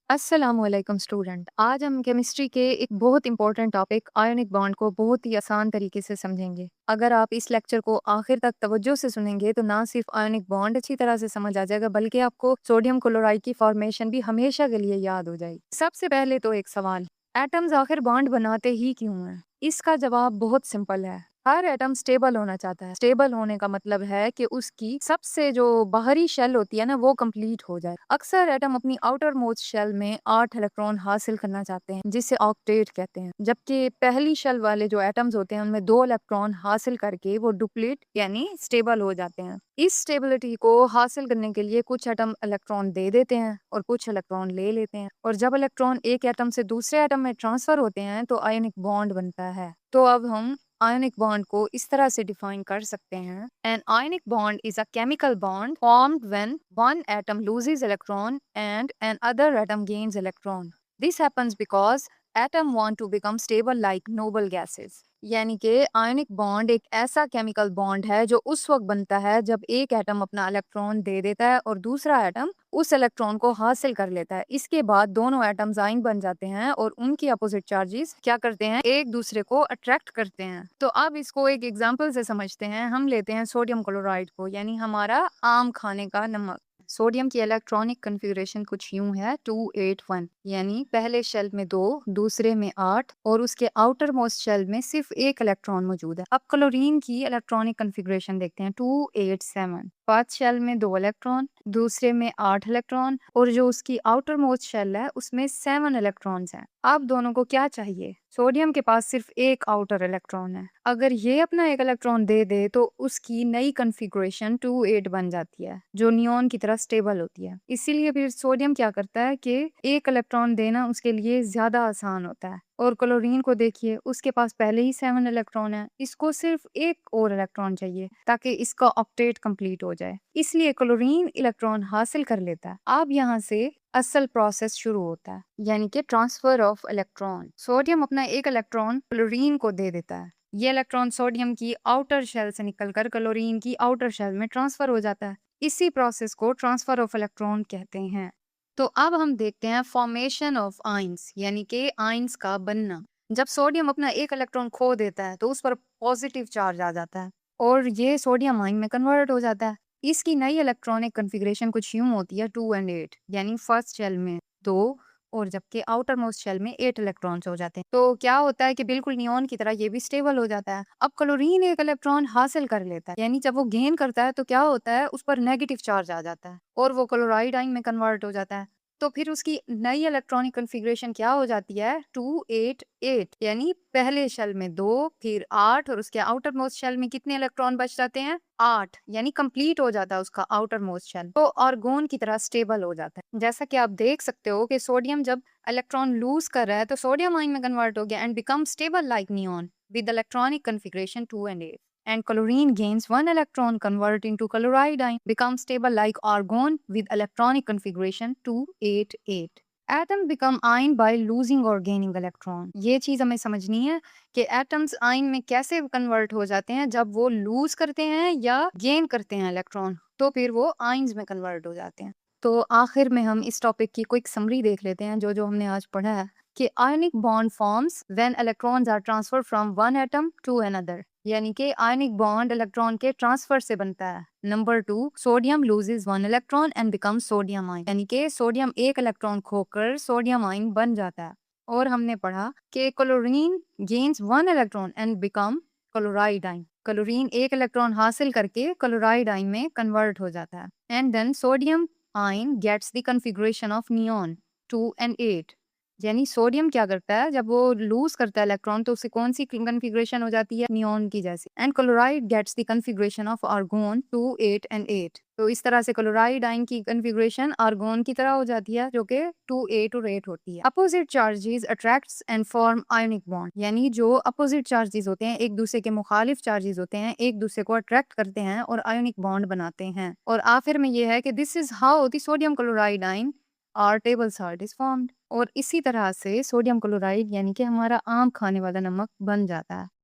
अस्सलामुअलैकुम स्टूडेंट। आज हम केमिस्ट्री के एक बहुत इंपॉर्टेंट टॉपिक आयोनिक बॉन्ड को बहुत ही आसान तरीके से समझेंगे। अगर आप इस लेक्चर को आखिर तक तवज्जो से सुनेंगे तो ना सिर्फ आयोनिक बॉन्ड अच्छी तरह से समझ आ जाएगा बल्कि आपको सोडियम क्लोराइड की फॉर्मेशन भी हमेशा के लिए याद हो जाएगी। सबसे पहले तो एक सवाल, एटम्स आखिर बॉन्ड बनाते ही क्यों हैं? इसका जवाब बहुत सिंपल है। हर एटम स्टेबल होना चाहता है। स्टेबल होने का मतलब है कि उसकी सबसे जो बाहरी शेल होती है ना वो कंप्लीट हो जाए। अक्सर एटम अपनी आउटर मोस्ट शेल में 8 इलेक्ट्रॉन हासिल करना चाहते हैं जिसे ऑक्टेट कहते हैं, जबकि पहली शेल वाले जो एटम्स होते हैं उनमें 2 इलेक्ट्रॉन हासिल करके वो डुप्लीट यानी स्टेबल हो जाते हैं। इस स्टेबिलिटी को हासिल करने के लिए कुछ एटम इलेक्ट्रॉन दे देते हैं और कुछ इलेक्ट्रॉन ले लेते हैं, और जब इलेक्ट्रॉन एक एटम से दूसरे एटम में ट्रांसफर होते हैं तो आयनिक बॉन्ड बनता है। तो अब हम आयनिक बॉन्ड को इस तरह से डिफाइन कर सकते हैं। An ionic bond is a chemical bond formed when one atom loses electron and an other atom gains electron. This happens because atom want to become stable like noble gases. यानी कि ionic bond एक ऐसा chemical bond है जो उस वक्त बनता है जब एक एटम अपना इलेक्ट्रॉन दे देता है और दूसरा एटम उस इलेक्ट्रॉन को हासिल कर लेता है। इसके बाद दोनों एटम्स आयन बन जाते हैं और उनकी अपोजिट चार्जेस क्या करते हैं, एक दूसरे को अट्रैक्ट करते हैं। तो अब इसको एक एग्जांपल से समझते हैं। हम लेते हैं सोडियम क्लोराइड को, यानी हमारा आम खाने का नमक। सोडियम की इलेक्ट्रॉनिक कॉन्फ़िगरेशन कुछ यूं है 281, यानी पहले शेल में 2, दूसरे में 8 और उसके आउटर मोस्ट शेल में सिर्फ एक इलेक्ट्रॉन मौजूद है। अब क्लोरीन की इलेक्ट्रॉनिक कॉन्फ़िगरेशन देखते हैं 287। फर्स्ट शेल में 2 इलेक्ट्रॉन, दूसरे में 8 इलेक्ट्रॉन और जो उसकी आउटर मोस्ट शेल है उसमें 7 इलेक्ट्रॉन्स हैं। अब दोनों को क्या चाहिए? सोडियम के पास सिर्फ एक आउटर इलेक्ट्रॉन है। अगर ये अपना एक इलेक्ट्रॉन दे दे तो उसकी नई कॉन्फ़िगरेशन 28 बन जाती है जो नियॉन की तरह स्टेबल होती है। इसीलिए फिर सोडियम क्या करता है कि एक इलेक्ट्रॉन देना उसके लिए ज्यादा आसान होता है। और क्लोरीन को देखिए, उसके पास पहले ही 7 इलेक्ट्रॉन है, इसको सिर्फ एक और इलेक्ट्रॉन चाहिए ताकि इसका ऑक्टेट कंप्लीट हो जाए। इसलिए क्लोरीन इलेक्ट्रॉन हासिल कर लेता है। अब यहाँ से असल प्रोसेस शुरू होता है, यानी कि ट्रांसफर ऑफ इलेक्ट्रॉन। सोडियम अपना एक इलेक्ट्रॉन क्लोरीन को दे देता है। ये इलेक्ट्रॉन सोडियम की आउटर शेल से निकलकर क्लोरीन की आउटर शेल में ट्रांसफर हो जाता है। इसी प्रोसेस को ट्रांसफर ऑफ इलेक्ट्रॉन कहते हैं। तो अब हम देखते हैं फॉर्मेशन ऑफ आइंस, यानी कि आइंस का बनना। जब सोडियम अपना एक इलेक्ट्रॉन खो देता है तो उस पर पॉजिटिव चार्ज आ जाता है और ये सोडियम आइन में कन्वर्ट हो जाता है। इसकी नई इलेक्ट्रॉनिक कॉन्फ़िगरेशन कुछ यूं होती है 2 और 8, यानी फर्स्ट शेल में 2 और जबकि आउटर मोस्ट शेल में 8 इलेक्ट्रॉन्स हो जाते हैं। तो क्या होता है कि बिल्कुल नियॉन की तरह ये भी स्टेबल हो जाता है। अब क्लोरीन एक इलेक्ट्रॉन हासिल कर लेता है, यानी जब वो गेन करता है तो क्या होता है, उस पर नेगेटिव चार्ज आ जाता है और वो क्लोराइड आइन में कन्वर्ट हो जाता है। तो फिर उसकी नई इलेक्ट्रॉनिक कॉन्फ़िगरेशन क्या हो जाती है 288, यानी पहले शेल में 2 फिर 8 और उसके आउटर मोस्ट शेल में कितने इलेक्ट्रॉन बच जाते हैं 8, यानी कंप्लीट हो जाता है उसका आउटर मोस्ट शेल। तो आर्गोन की तरह स्टेबल हो जाता है। जैसा कि आप देख सकते हो कि सोडियम जब इलेक्ट्रॉन लूज कर रहा है तो सोडियम आइन में कन्वर्ट हो गया and become stable like neon with electronic configuration 2 and 8. And chlorine gains one electron converting to chloride ion, becomes stable like argon with electronic configuration 288. Atoms become ion by losing or gaining electron. ये चीज हमें समझनी है कि atoms ion में कैसे convert हो जाते हैं जब वो लूज करते हैं या गेन करते हैं इलेक्ट्रॉन, तो फिर वो आयन्स में कन्वर्ट हो जाते हैं। तो आखिर में हम इस टॉपिक की क्विक समरी देख लेते हैं जो जो हमने आज पढ़ा है कि ionic bond forms when electrons are transfer from one atom to another, यानी कि आयनिक बॉन्ड इलेक्ट्रॉन के ट्रांसफर से बनता है। Number 2, sodium loses one electron and become sodium ion, यानी कि सोडियम एक इलेक्ट्रॉन खोकर सोडियम आयन बन जाता है। और हमने पढ़ा कि chlorine gains one electron and become chloride ion, chlorine एक इलेक्ट्रॉन हासिल करके क्लोराइड आयन में कन्वर्ट हो जाता है। And then sodium ion gets the configuration of neon 2 and 8, यानी सोडियम क्या करता है जब वो लूज करता है इलेक्ट्रॉन तो उससे कौन सी कॉन्फ़िगरेशन हो जाती है, नियॉन की जैसी। And chloride gets the configuration of argon 2 8 and 8। तो इस तरह से क्लोराइड आयन की कॉन्फ़िगरेशन आर्गोन की तरह हो जाती है जो कि 2 8 और 8 होती है। Opposite charges attracts and form ionic bond, यानी जो अपोजिट चार्जेस होते हैं, एक दूसरे के मुखालिफ चार्जेस होते हैं, एक दूसरे को अट्रैक्ट करते हैं और आयोनिक बॉन्ड बनाते हैं। और आखिर में ये है कि this is how the sodium chloride ion और टेबल सॉल्ट इज फॉर्म्ड। और इसी तरह से सोडियम क्लोराइड यानी कि हमारा आम खाने वाला नमक बन जाता है।